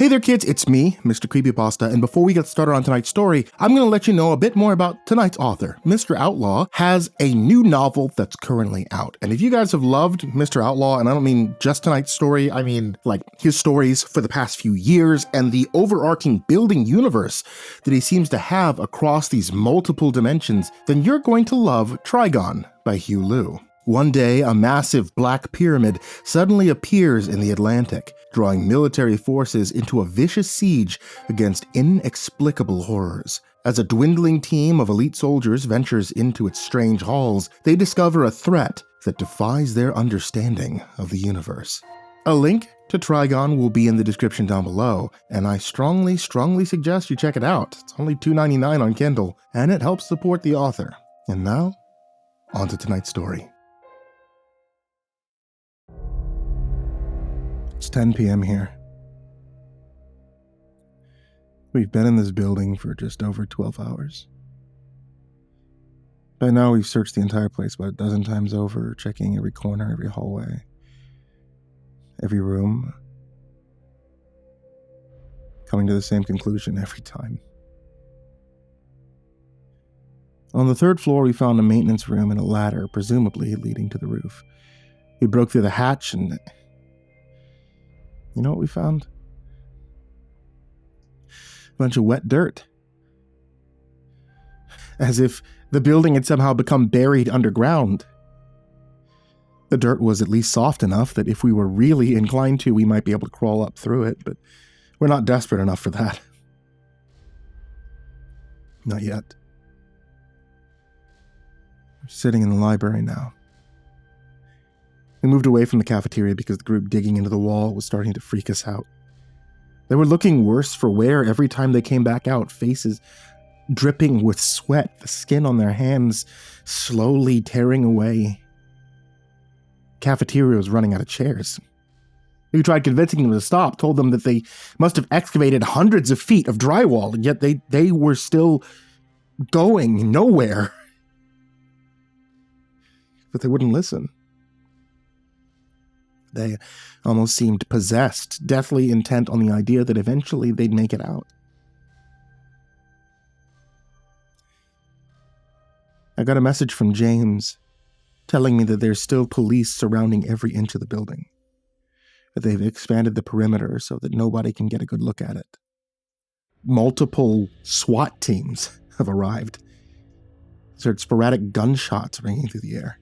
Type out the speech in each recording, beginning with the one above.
Hey there kids, it's me, MrCreepyPasta, and before we get started on tonight's story, I'm going to let you know a bit more about tonight's author. Mr. Outlaw has a new novel that's currently out, and if you guys have loved Mr. Outlaw, and I don't mean just tonight's story, I mean like his stories for the past few years and the overarching building universe that he seems to have across these multiple dimensions, then you're going to love Trigon by Hugh Liu. One day, a massive black pyramid suddenly appears in the Atlantic, drawing military forces into a vicious siege against inexplicable horrors. As a dwindling team of elite soldiers ventures into its strange halls, they discover a threat that defies their understanding of the universe. A link to Trigon will be in the description down below, and I strongly suggest you check it out. It's only $2.99 on Kindle, and it helps support the author. And now, on to tonight's story. It's 10 p.m. here. We've been in this building for just over 12 hours. By now we've searched the entire place about a dozen times over, checking every corner, every hallway, every room, coming to the same conclusion every time. On the third floor we found a maintenance room and a ladder, presumably leading to the roof. We broke through the hatch and... you know what we found? A bunch of wet dirt. As if the building had somehow become buried underground. The dirt was at least soft enough that if we were really inclined to, we might be able to crawl up through it, but we're not desperate enough for that. Not yet. We're sitting in the library now. We moved away from the cafeteria because the group digging into the wall was starting to freak us out. They were looking worse for wear every time they came back out, faces dripping with sweat, the skin on their hands slowly tearing away. Cafeteria was running out of chairs. We tried convincing them to stop, told them that they must have excavated hundreds of feet of drywall, and yet they were still going nowhere. But they wouldn't listen. They almost seemed possessed, deathly intent on the idea that eventually they'd make it out. I got a message from James telling me that there's still police surrounding every inch of the building, that they've expanded the perimeter so that nobody can get a good look at it. Multiple SWAT teams have arrived. There's heard sporadic gunshots ringing through the air.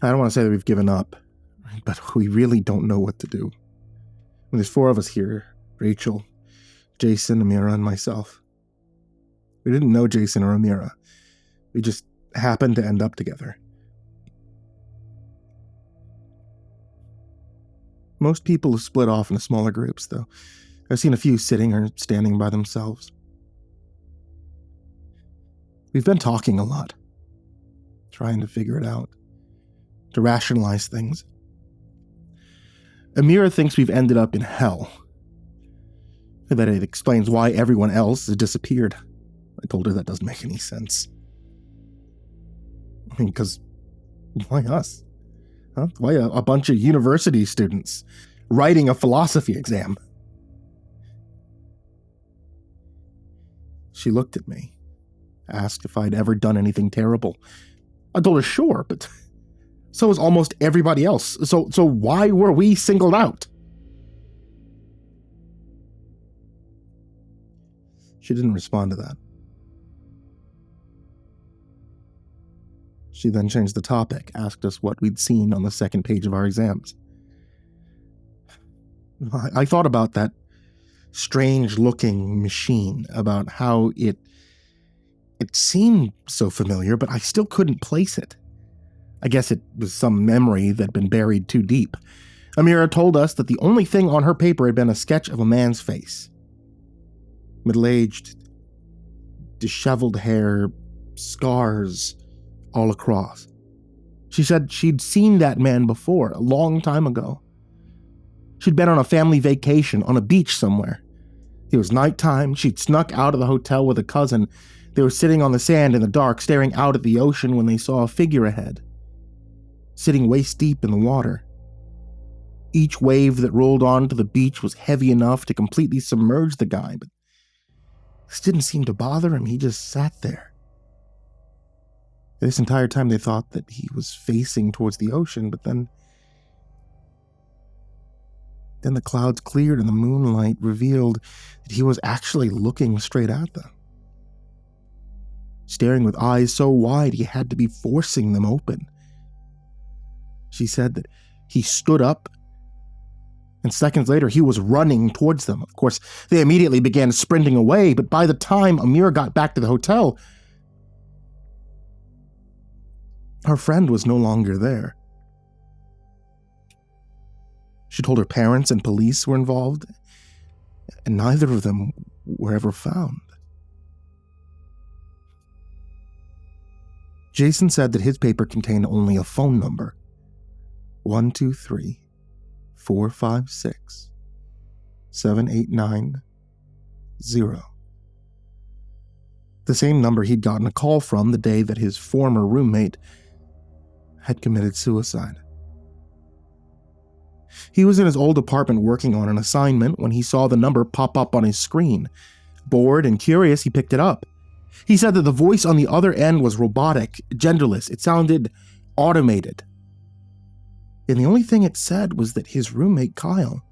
I don't want to say that we've given up, but we really don't know what to do. There's 4 of us here, Rachel, Jason, Amira, and myself. We didn't know Jason or Amira. We just happened to end up together. Most people have split off into smaller groups, though. I've seen a few sitting or standing by themselves. We've been talking a lot, trying to figure it out, to rationalize things. Amira thinks we've ended up in hell, and that it explains why everyone else has disappeared. I told her that doesn't make any sense. I mean, because why us? Huh? Why a bunch of university students writing a philosophy exam? She looked at me, asked if I'd ever done anything terrible. I told her sure, but so is almost everybody else. So why were we singled out? She didn't respond to that. She then changed the topic, asked us what we'd seen on the second page of our exams. I thought about that strange-looking machine, about how it seemed so familiar, but I still couldn't place it. I guess it was some memory that had been buried too deep. Amira told us that the only thing on her paper had been a sketch of a man's face. Middle-aged, disheveled hair, scars all across. She said she'd seen that man before, a long time ago. She'd been on a family vacation on a beach somewhere. It was nighttime. She'd snuck out of the hotel with a cousin. They were sitting on the sand in the dark, staring out at the ocean when they saw a figure ahead, sitting waist deep in the water. Each wave that rolled onto the beach was heavy enough to completely submerge the guy, but this didn't seem to bother him. He just sat there. This entire time they thought that he was facing towards the ocean, but then the clouds cleared and the moonlight revealed that he was actually looking straight at them, staring with eyes so wide he had to be forcing them open. She said that he stood up, and seconds later he was running towards them. Of course, they immediately began sprinting away, but by the time Amira got back to the hotel, her friend was no longer there. She told her parents and police were involved, and neither of them were ever found. Jason said that his paper contained only a phone number, 123-456-7890. The same number he'd gotten a call from the day that his former roommate had committed suicide. He was in his old apartment working on an assignment when he saw the number pop up on his screen. Bored and curious, he picked it up. He said that the voice on the other end was robotic, genderless. It sounded automated. And the only thing it said was that his roommate, Kyle,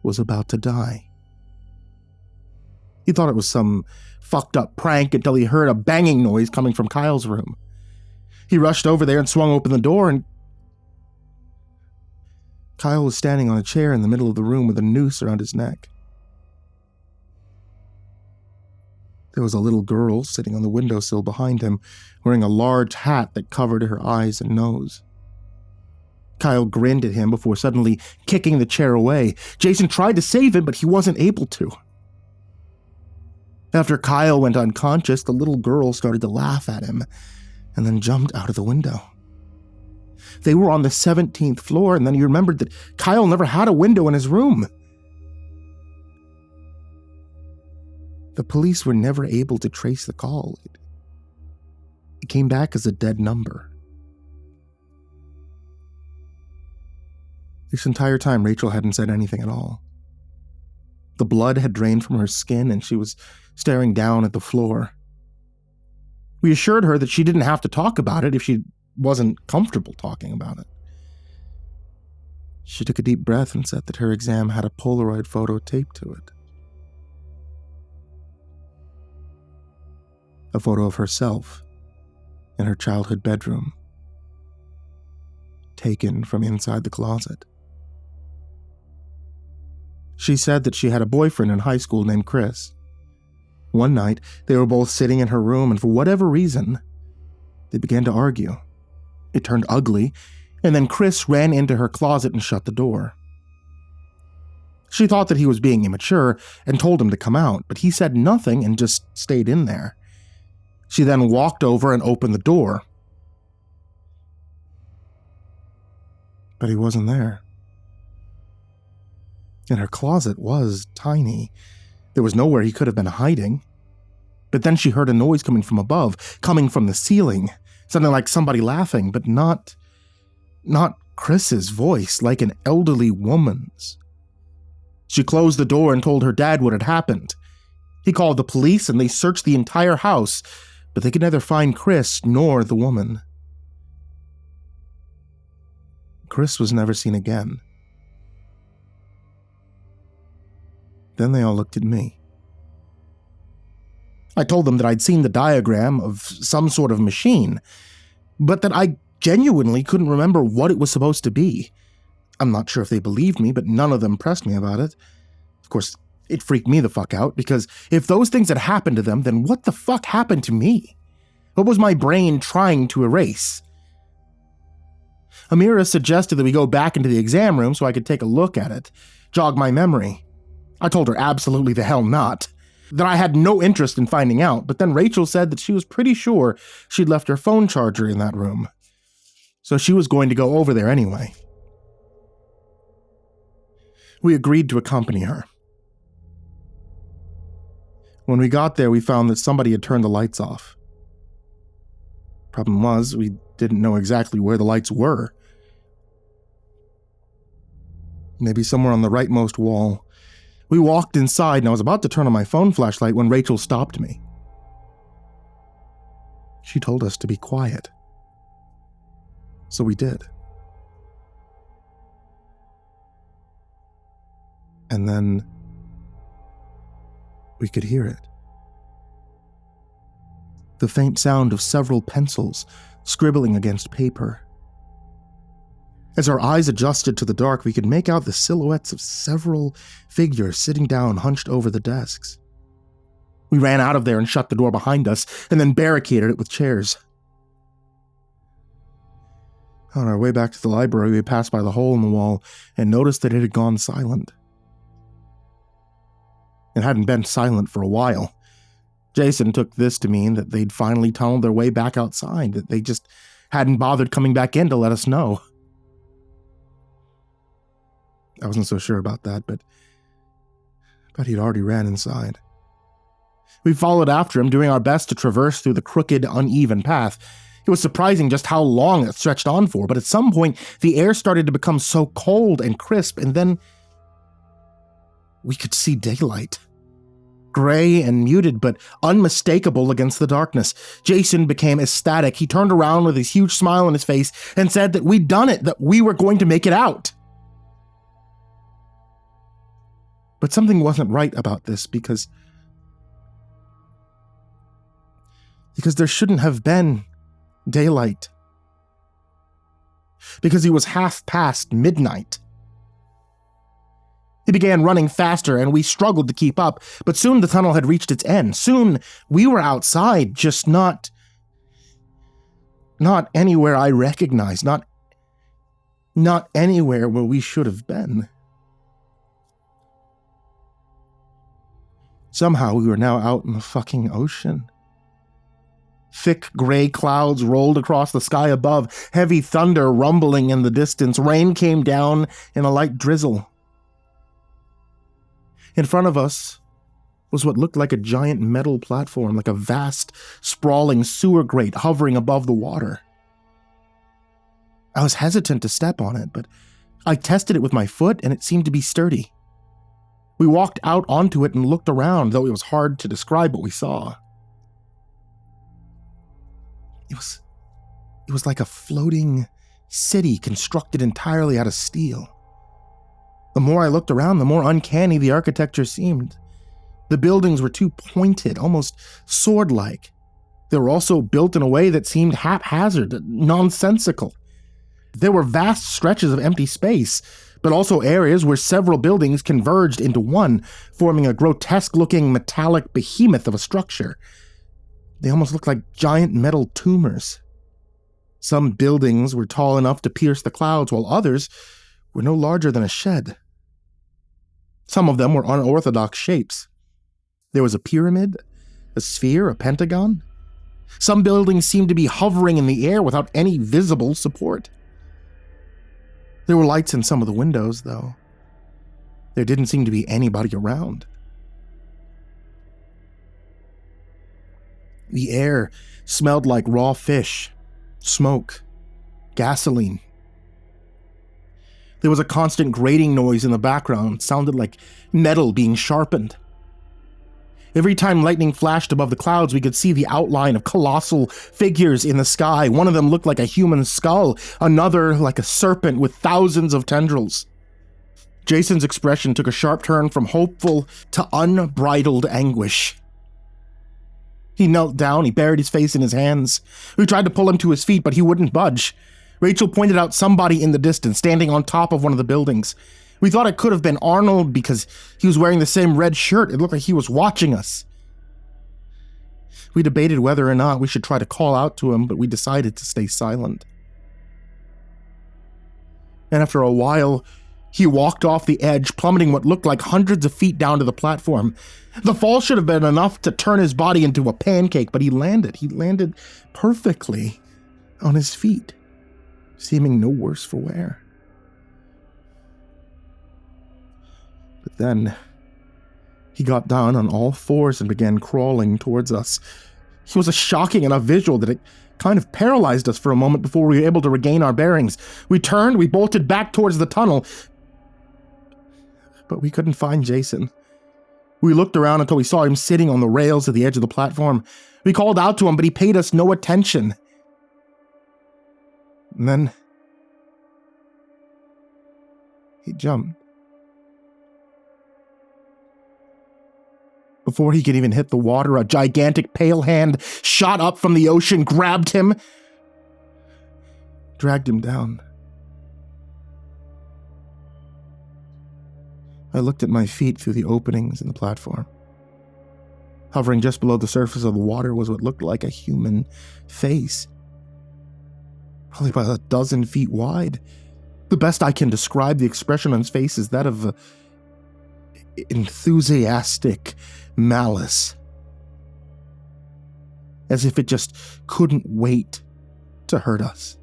was about to die. He thought it was some fucked up prank until he heard a banging noise coming from Kyle's room. He rushed over there and swung open the door, and Kyle was standing on a chair in the middle of the room with a noose around his neck. There was a little girl sitting on the windowsill behind him, wearing a large hat that covered her eyes and nose. Kyle grinned at him before suddenly kicking the chair away. Jason tried to save him, but he wasn't able to. After Kyle went unconscious, the little girl started to laugh at him and then jumped out of the window. They were on the 17th floor, and then he remembered that Kyle never had a window in his room. The police were never able to trace the call. It came back as a dead number. This entire time, Rachel hadn't said anything at all. The blood had drained from her skin, and she was staring down at the floor. We assured her that she didn't have to talk about it if she wasn't comfortable talking about it. She took a deep breath and said that her exam had a Polaroid photo taped to it. A photo of herself in her childhood bedroom, taken from inside the closet. She said that she had a boyfriend in high school named Chris. One night, they were both sitting in her room, and for whatever reason, they began to argue. It turned ugly, and then Chris ran into her closet and shut the door. She thought that he was being immature and told him to come out, but he said nothing and just stayed in there. She then walked over and opened the door. But he wasn't there. And her closet was tiny. There was nowhere he could have been hiding. But then she heard a noise coming from above, coming from the ceiling. Something like somebody laughing, but not Chris's voice, like an elderly woman's. She closed the door and told her dad what had happened. He called the police and they searched the entire house, but they could neither find Chris nor the woman. Chris was never seen again. Then they all looked at me. I told them that I'd seen the diagram of some sort of machine, but that I genuinely couldn't remember what it was supposed to be. I'm not sure if they believed me, but none of them pressed me about it. Of course, it freaked me the fuck out, because if those things had happened to them, then what the fuck happened to me? What was my brain trying to erase? Amira suggested that we go back into the exam room so I could take a look at it, jog my memory. I told her absolutely the hell not, that I had no interest in finding out, but then Rachel said that she was pretty sure she'd left her phone charger in that room, so she was going to go over there anyway. We agreed to accompany her. When we got there, we found that somebody had turned the lights off. Problem was, we didn't know exactly where the lights were. Maybe somewhere on the rightmost wall. We walked inside and I was about to turn on my phone flashlight when Rachel stopped me. She told us to be quiet. So we did. And then we could hear it. The faint sound of several pencils scribbling against paper. As our eyes adjusted to the dark, we could make out the silhouettes of several figures sitting down hunched over the desks. We ran out of there and shut the door behind us, and then barricaded it with chairs. On our way back to the library, we passed by the hole in the wall and noticed that it had gone silent. It hadn't been silent for a while. Jason took this to mean that they'd finally tunneled their way back outside, that they just hadn't bothered coming back in to let us know. I wasn't so sure about that, but he'd already ran inside. We followed after him, doing our best to traverse through the crooked, uneven path. It was surprising just how long it stretched on for, but at some point, the air started to become so cold and crisp, and then we could see daylight. Gray and muted, but unmistakable against the darkness. Jason became ecstatic. He turned around with his huge smile on his face and said that we'd done it, that we were going to make it out. But something wasn't right about this because there shouldn't have been daylight. Because it was half past midnight. He began running faster and we struggled to keep up, but soon the tunnel had reached its end. Soon we were outside, just not anywhere I recognized, not anywhere where we should have been. Somehow we were now out in the fucking ocean. Thick gray clouds rolled across the sky above, heavy thunder rumbling in the distance. Rain came down in a light drizzle. In front of us was what looked like a giant metal platform, like a vast, sprawling sewer grate hovering above the water. I was hesitant to step on it, but I tested it with my foot and it seemed to be sturdy. We walked out onto it and looked around, though it was hard to describe what we saw. It was like a floating city constructed entirely out of steel. The more I looked around, the more uncanny the architecture seemed. The buildings were too pointed, almost sword-like. They were also built in a way that seemed haphazard, nonsensical. There were vast stretches of empty space, but also areas where several buildings converged into one, forming a grotesque-looking metallic behemoth of a structure. They almost looked like giant metal tumors. Some buildings were tall enough to pierce the clouds, while others were no larger than a shed. Some of them were unorthodox shapes. There was a pyramid, a sphere, a pentagon. Some buildings seemed to be hovering in the air without any visible support. There were lights in some of the windows, though. There didn't seem to be anybody around. The air smelled like raw fish, smoke, gasoline. There was a constant grating noise in the background. It sounded like metal being sharpened. Every time lightning flashed above the clouds, we could see the outline of colossal figures in the sky. One of them looked like a human skull, another like a serpent with thousands of tendrils. Jason's expression took a sharp turn from hopeful to unbridled anguish. He knelt down, he buried his face in his hands. We tried to pull him to his feet, but he wouldn't budge. Rachel pointed out somebody in the distance, standing on top of one of the buildings. We thought it could have been Arnold because he was wearing the same red shirt. It looked like he was watching us. We debated whether or not we should try to call out to him, but we decided to stay silent. And after a while, he walked off the edge, plummeting what looked like hundreds of feet down to the platform. The fall should have been enough to turn his body into a pancake, but he landed. He landed perfectly on his feet, seeming no worse for wear. But then, he got down on all fours and began crawling towards us. He was a shocking enough visual that it kind of paralyzed us for a moment before we were able to regain our bearings. We turned, we bolted back towards the tunnel, But we couldn't find Jason. We looked around until we saw him sitting on the rails at the edge of the platform. We called out to him, but he paid us no attention. And then he jumped. Before he could even hit the water, a gigantic pale hand shot up from the ocean, grabbed him, dragged him down. I looked at my feet through the openings in the platform. Hovering just below the surface of the water was what looked like a human face. Probably about a dozen feet wide. The best I can describe the expression on his face is that of enthusiastic malice. As if it just couldn't wait to hurt us.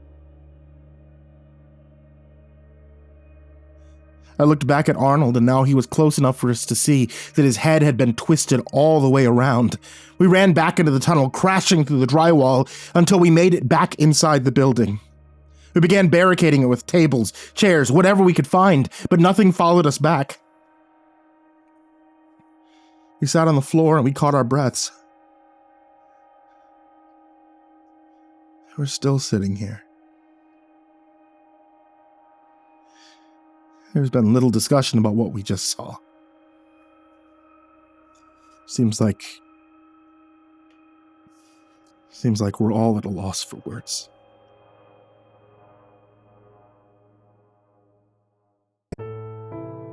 I looked back at Arnold, and now he was close enough for us to see that his head had been twisted all the way around. We ran back into the tunnel, crashing through the drywall until we made it back inside the building. We began barricading it with tables, chairs, whatever we could find, but nothing followed us back. We sat on the floor and we caught our breaths. We're still sitting here. There's been little discussion about what we just saw. Seems like we're all at a loss for words.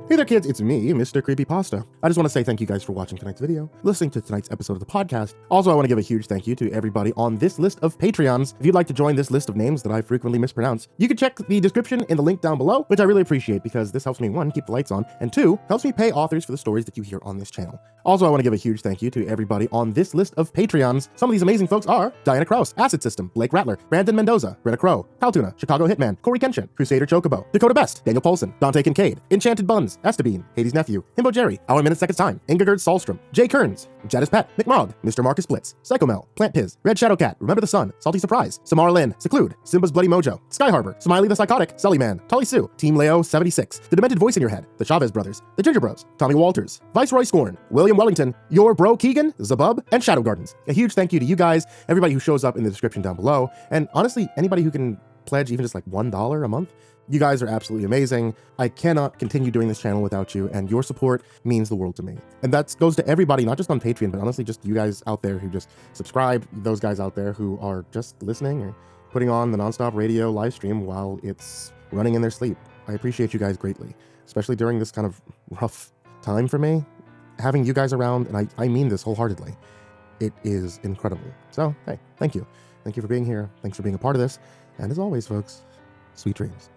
Hey there kids, it's me, Mr. Creepypasta. I just want to say thank you guys for watching tonight's video, listening to tonight's episode of the podcast. Also, I want to give a huge thank you to everybody on this list of Patreons. If you'd like to join this list of names that I frequently mispronounce, you can check the description in the link down below, which I really appreciate because this helps me, 1, keep the lights on, and 2, helps me pay authors for the stories that you hear on this channel. Also, I want to give a huge thank you to everybody on this list of Patreons. Some of these amazing folks are Diana Kraus, AcidSystem, Blake Rattler, Brandon Mendoza, Brenna Caltuna, ChicagoHitman, CoryxKenshin, CrusaderChocobo, Dakota Best, Daniel Poulsen, Dante Kinkade, Enchanted Buns, Estebean, nephew, himbojerry, Our Minute Seconds Time, Ingegerd Solstrom, Jay Kearns, Jadis Pet, McMog, Mr. Marcus Blitz, Psychomel, Plant Piz, Red Shadow Cat, Remember the Sun, Salty Surprise, Samara Lynn, Seclude, Simba's Bloody Mojo, Sky Harbor, Smiley the Psychotic, Sully Man, Tully Sue, Team Leo 76, The Demented Voice in Your Head, The Chavez Brothers, The Ginger Bros, Tommy Walters, Viceroy Scorn, William Wellington, Your Bro Keegan, Zabub, and Shadow Gardens. A huge thank you to you guys, everybody who shows up in the description down below, and honestly, anybody who can pledge even just like $1 a month. You guys are absolutely amazing. I cannot continue doing this channel without you, and your support means the world to me. And that goes to everybody, not just on Patreon, but honestly just you guys out there who just subscribe, those guys out there who are just listening or putting on the nonstop radio live stream while it's running in their sleep. I appreciate you guys greatly, especially during this kind of rough time for me. Having you guys around, and I mean this wholeheartedly, it is incredible. So, hey, thank you. Thank you for being here. Thanks for being a part of this. And as always, folks, sweet dreams.